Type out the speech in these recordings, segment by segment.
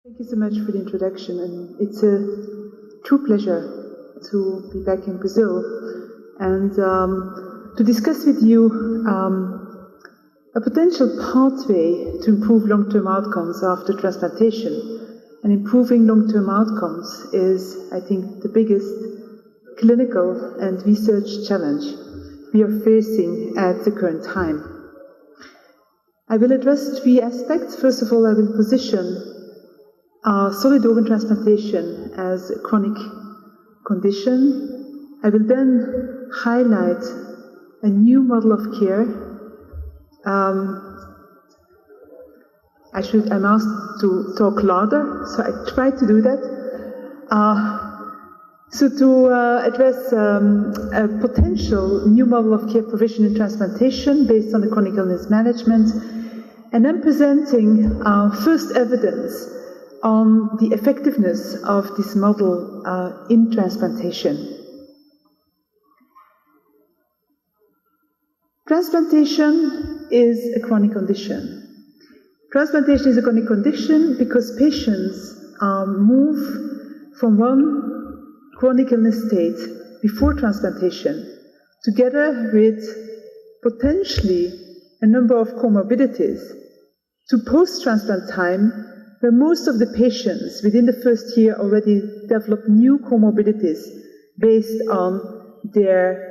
Thank you so much for the introduction, and it's a true pleasure to be back in Brazil and to discuss with you a potential pathway to improve long-term outcomes after transplantation. And improving long-term outcomes is, I think, the biggest clinical and research challenge we are facing at the current time. I will address three aspects. First of all, I will position solid organ transplantation as a chronic condition. I will then highlight a new model of care. I'm asked to talk louder, so I try to do that. To address a potential new model of care provision in transplantation based on the chronic illness management, and then presenting first evidence on the effectiveness of this model in transplantation. Transplantation is a chronic condition. Transplantation is a chronic condition because patients move from one chronic illness state before transplantation, together with potentially a number of comorbidities, to post-transplant time, where most of the patients within the first year already develop new comorbidities based on their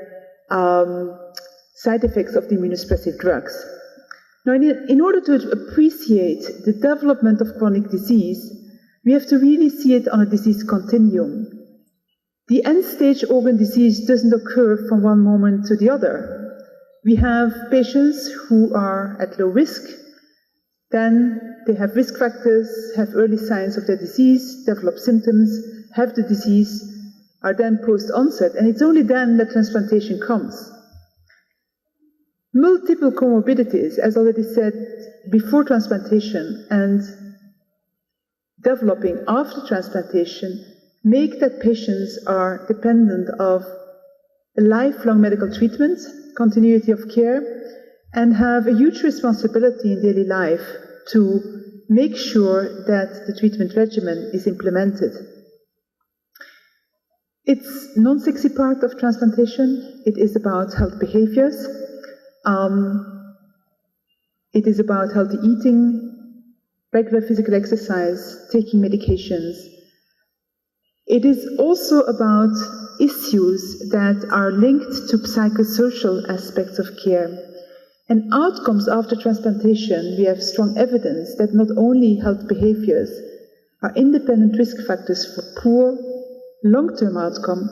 side effects of the immunosuppressive drugs. Now, in order to appreciate the development of chronic disease, we have to really see it on a disease continuum. The end-stage organ disease doesn't occur from one moment to the other. We have patients who are at low risk, then they have risk factors, have early signs of their disease, develop symptoms, have the disease, are then post-onset, and it's only then that transplantation comes. Multiple comorbidities, as already said, before transplantation and developing after transplantation, make that patients are dependent of a lifelong medical treatment, continuity of care, and have a huge responsibility in daily life to make sure that the treatment regimen is implemented. It's non-sexy part of transplantation. It is about health behaviors. It is about healthy eating, regular physical exercise, taking medications. It is also about issues that are linked to psychosocial aspects of care. And outcomes after transplantation, we have strong evidence that not only health behaviors are independent risk factors for poor long-term outcome,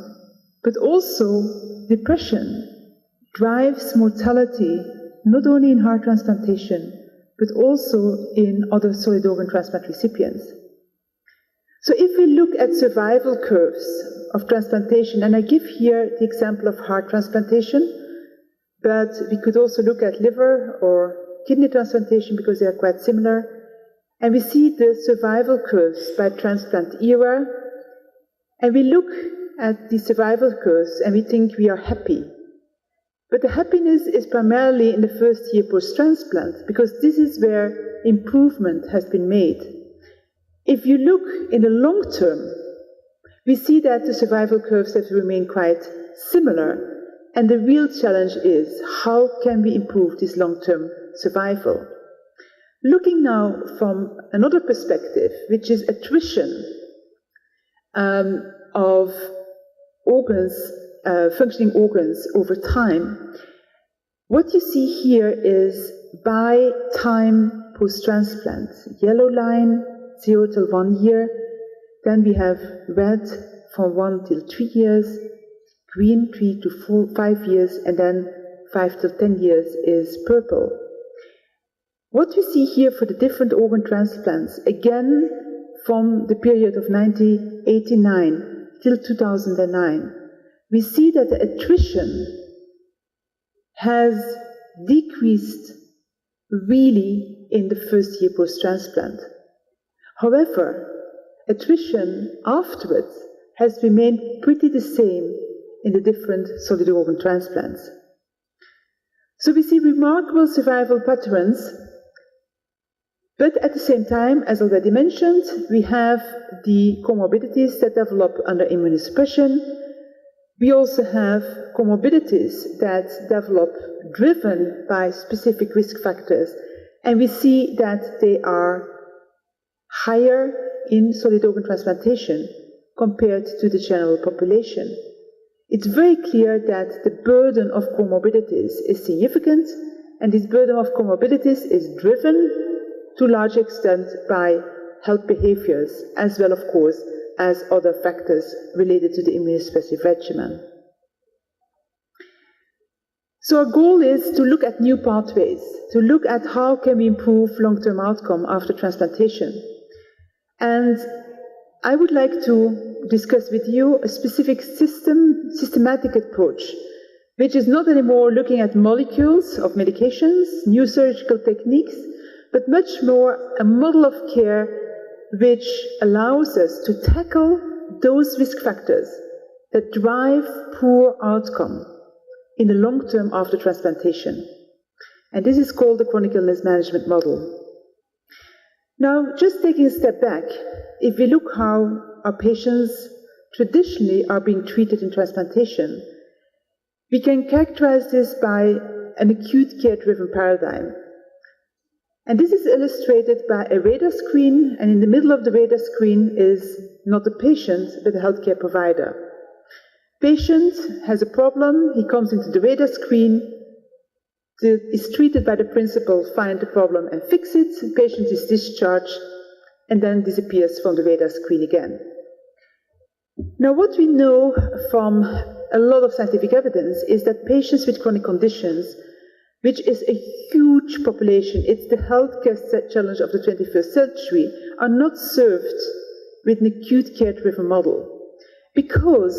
but also depression drives mortality not only in heart transplantation, but also in other solid organ transplant recipients. So if we look at survival curves of transplantation, and I give here the example of heart transplantation, but we could also look at liver or kidney transplantation because they are quite similar. And we see the survival curves by transplant era. And we look at the survival curves and we think we are happy. But the happiness is primarily in the first year post-transplant, because this is where improvement has been made. If you look in the long term, we see that the survival curves have remained quite similar. And the real challenge is, how can we improve this long-term survival? Looking now from another perspective, which is attrition of organs, functioning organs over time, what you see here is by time post-transplant. Yellow line, 0 till 1 year. Then we have red from 1 till 3 years. Green 3 to 5 years, and then 5 to 10 years is purple. What we see here for the different organ transplants, again from the period of 1989 till 2009, we see that the attrition has decreased really in the first year post-transplant. However, attrition afterwards has remained pretty the same in the different solid organ transplants. So we see remarkable survival patterns But at the same time, as already mentioned, we have the comorbidities that develop under immunosuppression. We also have comorbidities that develop driven by specific risk factors, and we see that they are higher in solid organ transplantation compared to the general population. It's very clear that the burden of comorbidities is significant, and this burden of comorbidities is driven to a large extent by health behaviors, as well, of course, as other factors related to the immunosuppressive regimen. So our goal is to look at new pathways, to look at how can we improve long-term outcome after transplantation. And I would like to discuss with you a specific systematic approach, which is not anymore looking at molecules of medications, new surgical techniques, but much more a model of care which allows us to tackle those risk factors that drive poor outcome in the long term after transplantation. And this is called the chronic illness management model. Now, just taking a step back, if we look how our patients traditionally are being treated in transplantation, we can characterize this by an acute care-driven paradigm. And this is illustrated by a radar screen, and in the middle of the radar screen is not a patient, but a healthcare provider. Patient has a problem, he comes into the radar screen, is treated by the principle, find the problem and fix it, patient is discharged, and then disappears from the radar screen again. Now, what we know from a lot of scientific evidence is that patients with chronic conditions, which is a huge population, it's the healthcare challenge of the 21st century, are not served with an acute care-driven model, because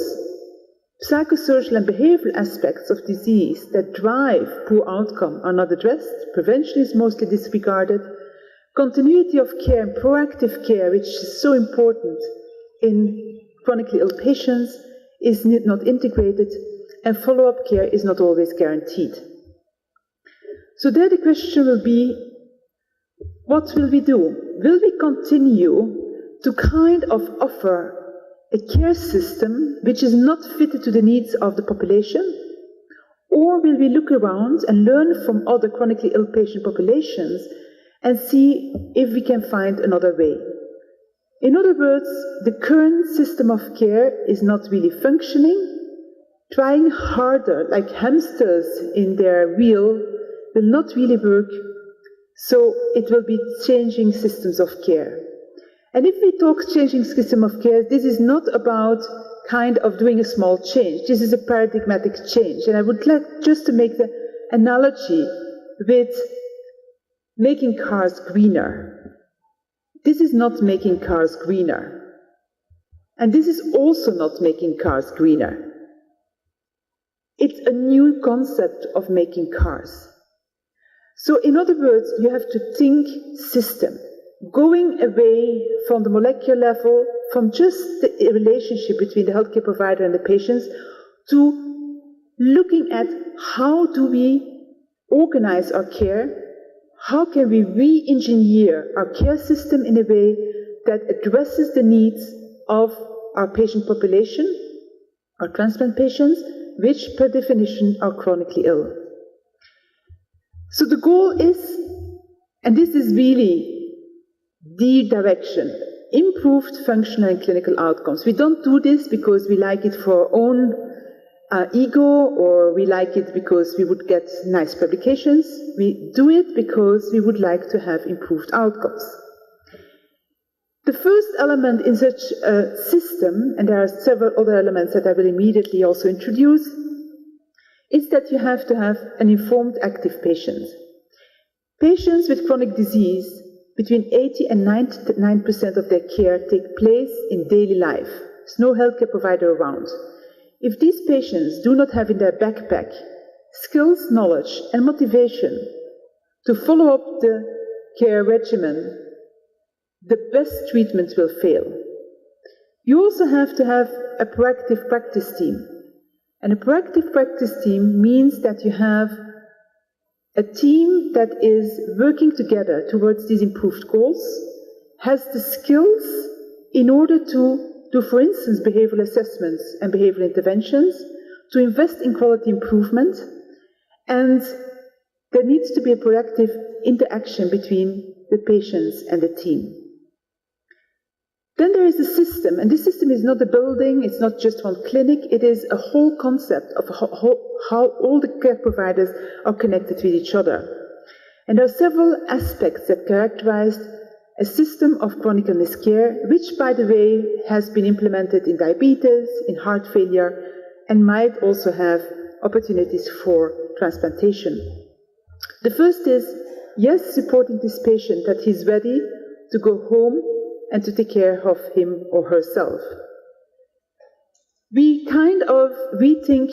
psychosocial and behavioral aspects of disease that drive poor outcome are not addressed, prevention is mostly disregarded, continuity of care and proactive care, which is so important in chronically ill patients, is not integrated, and follow-up care is not always guaranteed. So there the question will be, what will we do? Will we continue to kind of offer a care system which is not fitted to the needs of the population? Or will we look around and learn from other chronically ill patient populations and see if we can find another way? In other words, the current system of care is not really functioning. Trying harder, like hamsters in their wheel, will not really work, so it will be changing systems of care. And if we talk changing system of care, this is not about kind of doing a small change. This is a paradigmatic change. And I would like just to make the analogy with making cars greener. This is not making cars greener. And this is also not making cars greener. It's a new concept of making cars. So in other words, you have to think system, going away from the molecular level, from just the relationship between the healthcare provider and the patients, to looking at how do we organize our care, how can we re-engineer our care system in a way that addresses the needs of our patient population, our transplant patients, which per definition are chronically ill. So the goal is, and this is really the direction, improved functional and clinical outcomes. We don't do this because we like it for our own ego, or we like it because we would get nice publications. We do it because we would like to have improved outcomes. The first element in such a system, and there are several other elements that I will immediately also introduce, is that you have to have an informed active patient. Patients with chronic disease, between 80 and 99% of their care take place in daily life. There's no healthcare provider around. If these patients do not have in their backpack skills, knowledge, and motivation to follow up the care regimen, the best treatment will fail. You also have to have a proactive practice team. And a proactive practice team means that you have A team that is working together towards these improved goals has the skills in order to do, for instance, behavioral assessments and behavioral interventions, to invest in quality improvement, and there needs to be a proactive interaction between the patients and the team. Then there is a system, and this system is not a building, it's not just one clinic, it is a whole concept of how all the care providers are connected with each other. And there are several aspects that characterize a system of chronic illness care, which, by the way, has been implemented in diabetes, in heart failure, and might also have opportunities for transplantation. The first is, yes, supporting this patient that he's ready to go home and to take care of him or herself. We kind of rethink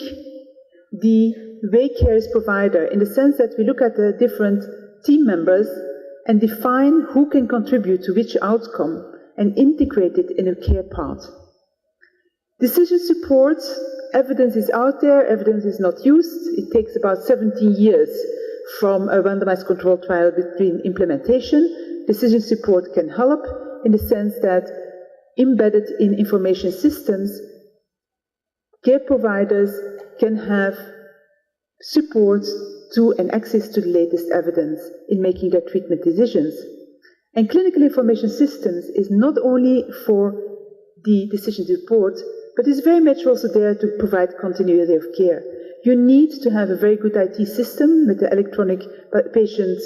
the way care is provided in the sense that we look at the different team members and define who can contribute to which outcome and integrate it in a care path. Decision support, evidence is out there, evidence is not used. It takes about 17 years from a randomized controlled trial between implementation. Decision support can help in the sense that embedded in information systems, care providers can have support to and access to the latest evidence in making their treatment decisions. And clinical information systems is not only for the decision support, but is very much also there to provide continuity of care. You need to have a very good IT system with the electronic patient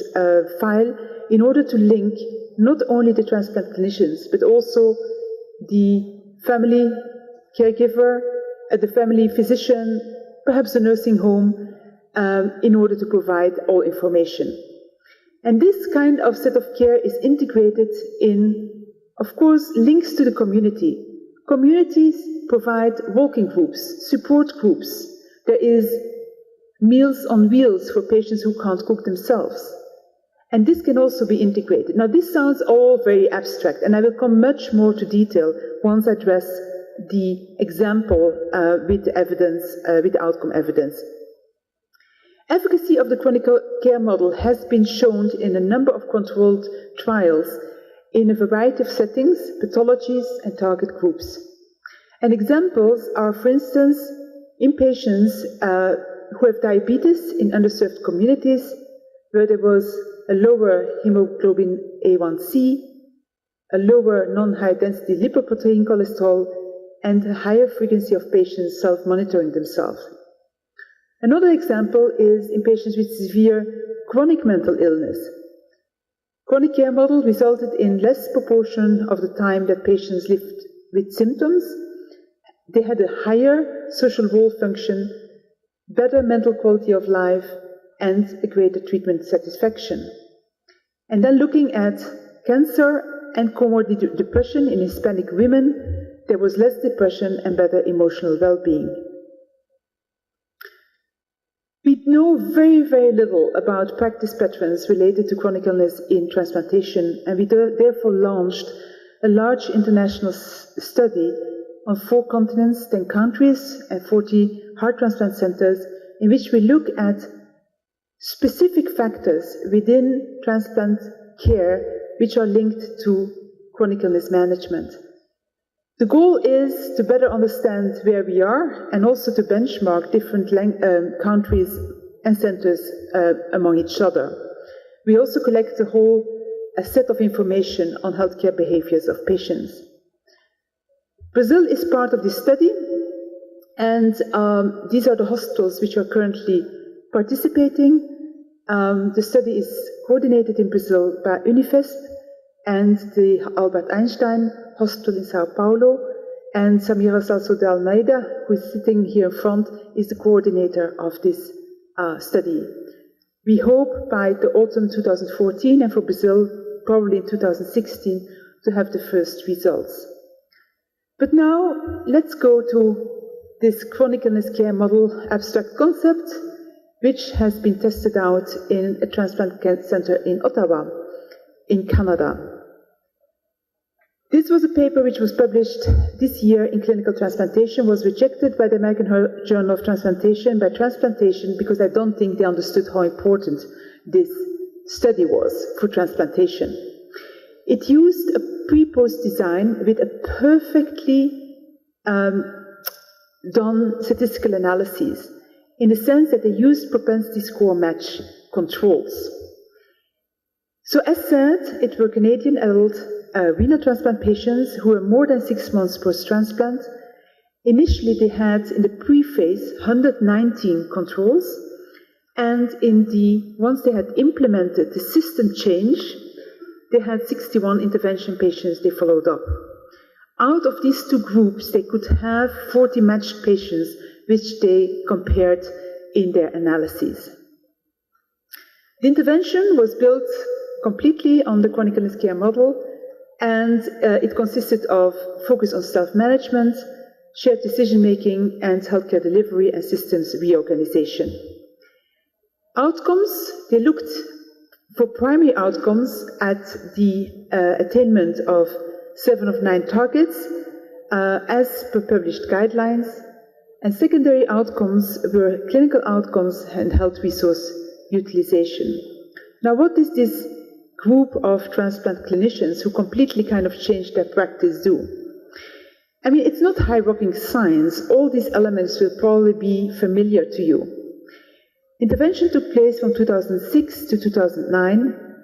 file in order to link not only the transplant clinicians, but also the family caregiver, the family physician, perhaps the nursing home, in order to provide all information. And this kind of set of care is integrated in, of course, links to the community. Communities provide walking groups, support groups. There is meals on wheels for patients who can't cook themselves. And this can also be integrated. Now, this sounds all very abstract, and I will come much more to detail once I address the example with the evidence, with the outcome evidence. Efficacy of the chronic care model has been shown in a number of controlled trials in a variety of settings, pathologies, and target groups. And examples are, for instance, in patients who have diabetes in underserved communities, where there was a lower hemoglobin A1C, a lower non-high density lipoprotein cholesterol, and a higher frequency of patients self-monitoring themselves. Another example is in patients with severe chronic mental illness. Chronic care model resulted in less proportion of the time that patients lived with symptoms. They had a higher social role function, better mental quality of life, and a greater treatment satisfaction. And then looking at cancer and comorbid depression in Hispanic women, there was less depression and better emotional well-being. We know very, very little about practice patterns related to chronic illness in transplantation, and we therefore launched a large international study on 4 continents, 10 countries, and 40 heart transplant centers, in which we look at specific factors within transplant care which are linked to chronic illness management. The goal is to better understand where we are and also to benchmark different countries and centers among each other. We also collect a set of information on healthcare behaviors of patients. Brazil is part of this study, and these are the hospitals which are currently participating. The study is coordinated in Brazil by UNIFESP and the Albert Einstein Hospital in Sao Paulo, and Samira Salso de Almeida, who is sitting here in front, is the coordinator of this study. We hope by the autumn 2014, and for Brazil, probably in 2016, to have the first results. But now, let's go to this chronic illness care model abstract concept, which has been tested out in a transplant care center in Ottawa, in Canada. This was a paper which was published this year in Clinical Transplantation, was rejected by the American Journal of Transplantation by Transplantation because I don't think they understood how important this study was for transplantation. It used a pre-post design with a perfectly done statistical analysis, in the sense that they used propensity score match controls. So as said, it were Canadian adult renal transplant patients who were more than 6 months post-transplant. Initially, they had in the pre-phase 119 controls, and once they had implemented the system change, they had 61 intervention patients they followed up. Out of these two groups, they could have 40 matched patients, which they compared in their analyses. The intervention was built completely on the chronic illness care model, and it consisted of focus on self-management, shared decision-making, and healthcare delivery and systems reorganization. Outcomes, they looked for primary outcomes at the attainment of 7 of 9 targets as per published guidelines, and secondary outcomes were clinical outcomes and health resource utilization. Now, what is this group of transplant clinicians who completely kind of changed their practice do? I mean, it's not high rocking science. All these elements will probably be familiar to you. Intervention took place from 2006 to 2009,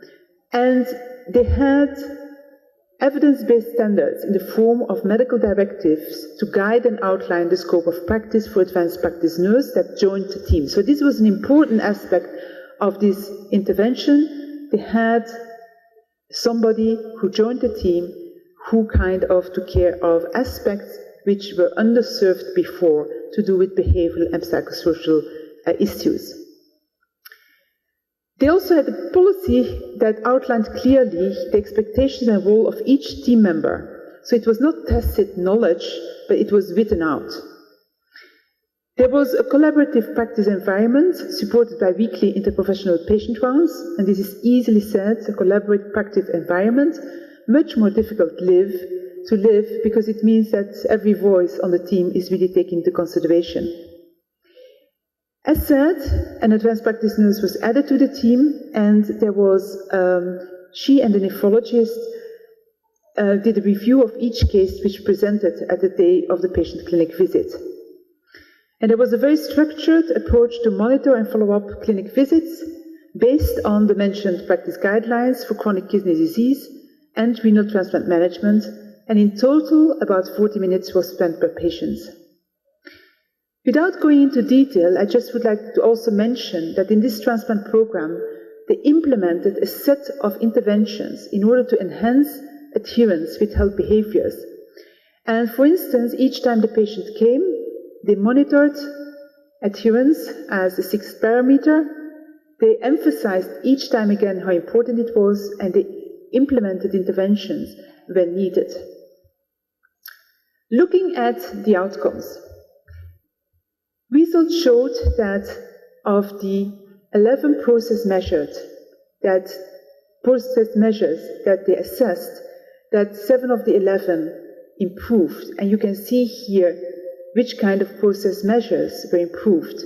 and they had evidence-based standards in the form of medical directives to guide and outline the scope of practice for advanced practice nurses that joined the team. So this was an important aspect of this intervention. They had somebody who joined the team who kind of took care of aspects which were underserved before to do with behavioral and psychosocial issues. They also had a policy that outlined clearly the expectations and role of each team member. So it was not tacit knowledge, but it was written out. There was a collaborative practice environment supported by weekly interprofessional patient rounds, and this is easily said, a collaborative practice environment, much more difficult to live because it means that every voice on the team is really taken into consideration. As said, an advanced practice nurse was added to the team, and there was, she and the nephrologist did a review of each case which presented at the day of the patient clinic visit. And there was a very structured approach to monitor and follow up clinic visits based on the mentioned practice guidelines for chronic kidney disease and renal transplant management, and in total, about 40 minutes was spent per patient. Without going into detail, I just would like to also mention that in this transplant program, they implemented a set of interventions in order to enhance adherence with health behaviors. And for instance, each time the patient came, they monitored adherence as a 6th parameter. They emphasized each time again how important it was, and they implemented interventions when needed. Looking at the outcomes, results showed that of the 11 process measures that they assessed, that 7 of the 11 improved. And you can see here which kind of process measures were improved,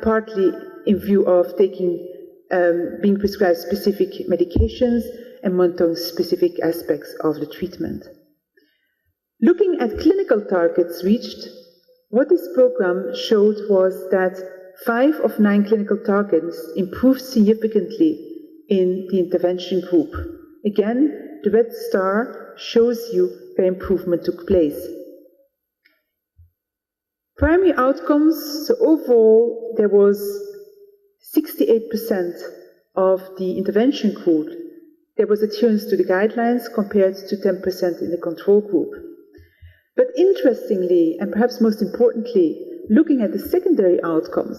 partly in view of being prescribed specific medications and monitoring specific aspects of the treatment. Looking at clinical targets reached, what this program showed was that 5 of 9 clinical targets improved significantly in the intervention group. Again, the red star shows you where improvement took place. Primary outcomes, so overall there was 68% of the intervention group. There was adherence to the guidelines compared to 10% in the control group. But interestingly, and perhaps most importantly, looking at the secondary outcomes,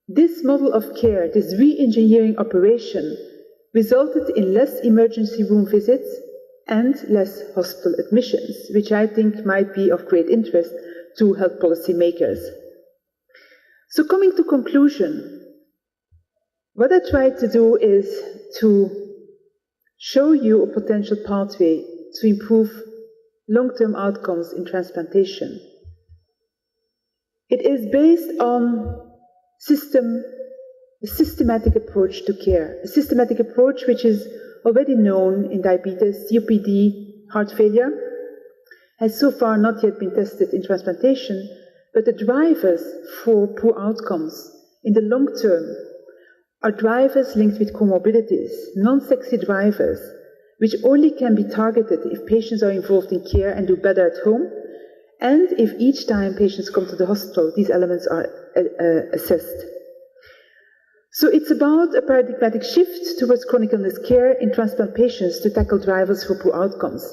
this model of care, this re-engineering operation, resulted in less emergency room visits and less hospital admissions, which I think might be of great interest to health policy makers. So coming to conclusion, what I tried to do is to show you a potential pathway to improve long-term outcomes in transplantation. It is based on a systematic approach to care, a systematic approach which is already known in diabetes, COPD, heart failure, has so far not yet been tested in transplantation, but the drivers for poor outcomes in the long term are drivers linked with comorbidities, non-sexy drivers, which only can be targeted if patients are involved in care and do better at home, and if each time patients come to the hospital, these elements are assessed. So it's about a paradigmatic shift towards chronic illness care in transplant patients to tackle drivers for poor outcomes.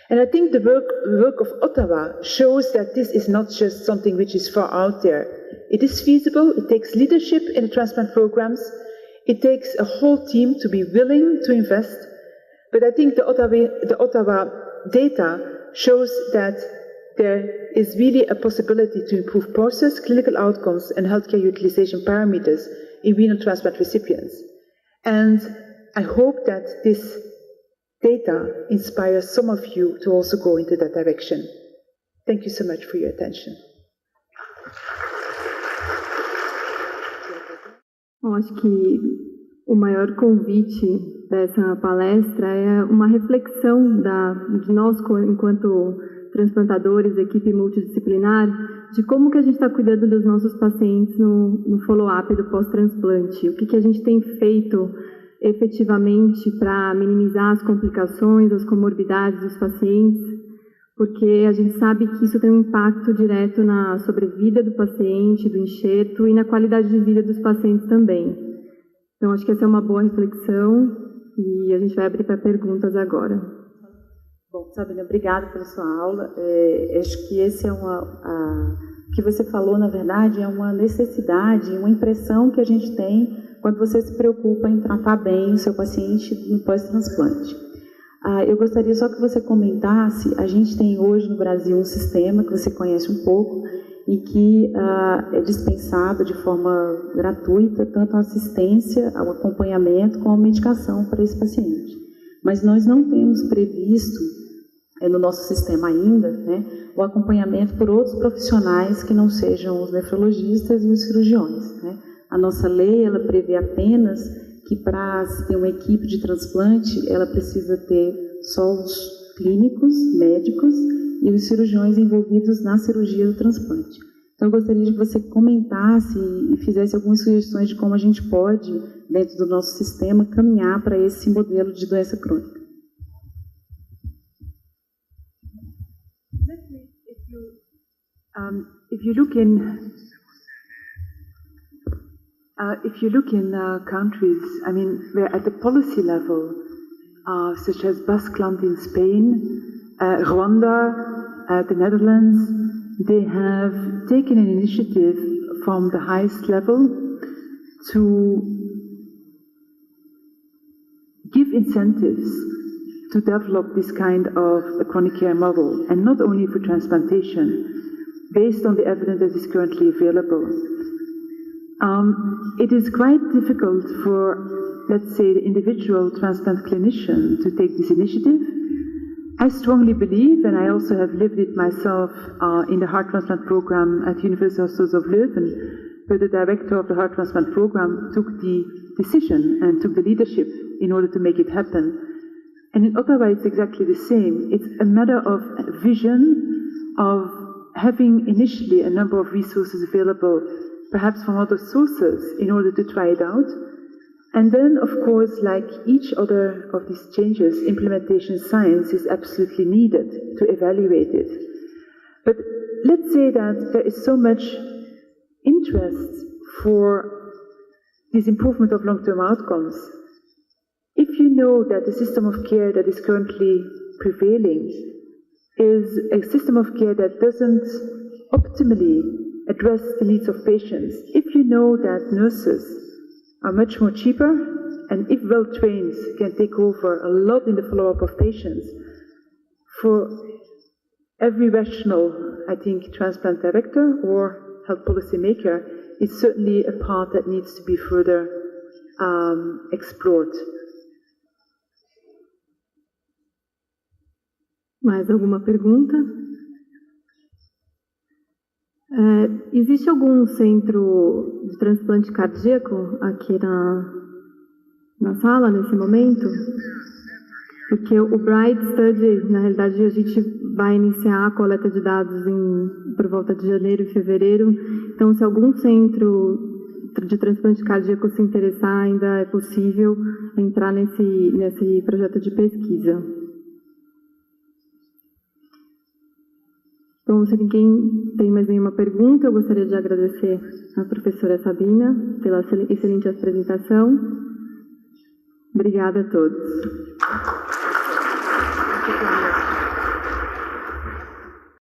And I think the work of Ottawa shows that this is not just something which is far out there. It is feasible, it takes leadership in the transplant programs, it takes a whole team to be willing to invest, but I think the Ottawa data shows that there is really a possibility to improve process, clinical outcomes, and healthcare utilization parameters in renal transplant recipients. And I hope that this data inspires some of you to also go into that direction. Thank you so much for your attention. Eu acho que o maior convite dessa palestra é uma reflexão de nós, enquanto transplantadores, equipe multidisciplinar, de como que a gente está cuidando dos nossos pacientes no follow-up do pós-transplante. O que a gente tem feito efetivamente para minimizar as complicações, as comorbidades dos pacientes, porque a gente sabe que isso tem um impacto direto na sobrevida do paciente, do enxerto e na qualidade de vida dos pacientes também. Então, acho que essa é uma boa reflexão e a gente vai abrir para perguntas agora. Bom, Sabine, obrigada pela sua aula. Acho que esse é o que você falou, na verdade, é uma necessidade, uma impressão que a gente tem quando você se preocupa em tratar bem o seu paciente no pós-transplante. Eu gostaria só que você comentasse, a gente tem hoje no Brasil um sistema que você conhece um pouco e que é dispensado de forma gratuita tanto a assistência, o acompanhamento como a medicação para esse paciente. Mas nós não temos previsto no nosso sistema ainda, né, o acompanhamento por outros profissionais que não sejam os nefrologistas e os cirurgiões, né. A nossa lei, ela prevê apenas que para ter uma equipe de transplante, ela precisa ter só os clínicos, médicos e os cirurgiões envolvidos na cirurgia do transplante. Então, eu gostaria que você comentasse e fizesse algumas sugestões de como a gente pode, dentro do nosso sistema, caminhar para esse modelo de doença crônica. If you look in countries, I mean, where at the policy level, such as Basque in Spain, Rwanda, the Netherlands, they have taken an initiative from the highest level to give incentives to develop this kind of a chronic care model, and not only for transplantation, based on the evidence that is currently available. It is quite difficult for, let's say, the individual transplant clinician to take this initiative. I strongly believe, and I also have lived it myself in the heart transplant program at University of Leuven, where the director of the heart transplant program took the decision and took the leadership in order to make it happen. And in Ottawa, it's exactly the same. It's a matter of vision, of having initially a number of resources available, perhaps from other sources, in order to try it out. And then, of course, like each other of these changes, implementation science is absolutely needed to evaluate it. But let's say that there is so much interest for this improvement of long-term outcomes. If you know that the system of care that is currently prevailing is a system of care that doesn't optimally address the needs of patients, if you know that nurses are much more cheaper, and if well-trained can take over a lot in the follow-up of patients, for every rational, I think, transplant director or health policy maker, it's certainly a path that needs to be further explored. Mais alguma pergunta? Existe algum centro de transplante cardíaco aqui na sala, nesse momento? Porque o Bright Study, na realidade, a gente vai iniciar a coleta de dados por volta de janeiro e fevereiro. Então, se algum centro de transplante cardíaco se interessar, ainda é possível entrar nesse projeto de pesquisa. Bom, se ninguém tem mais nenhuma pergunta, eu gostaria de agradecer à professora Sabina pela excelente apresentação. Obrigada a todos.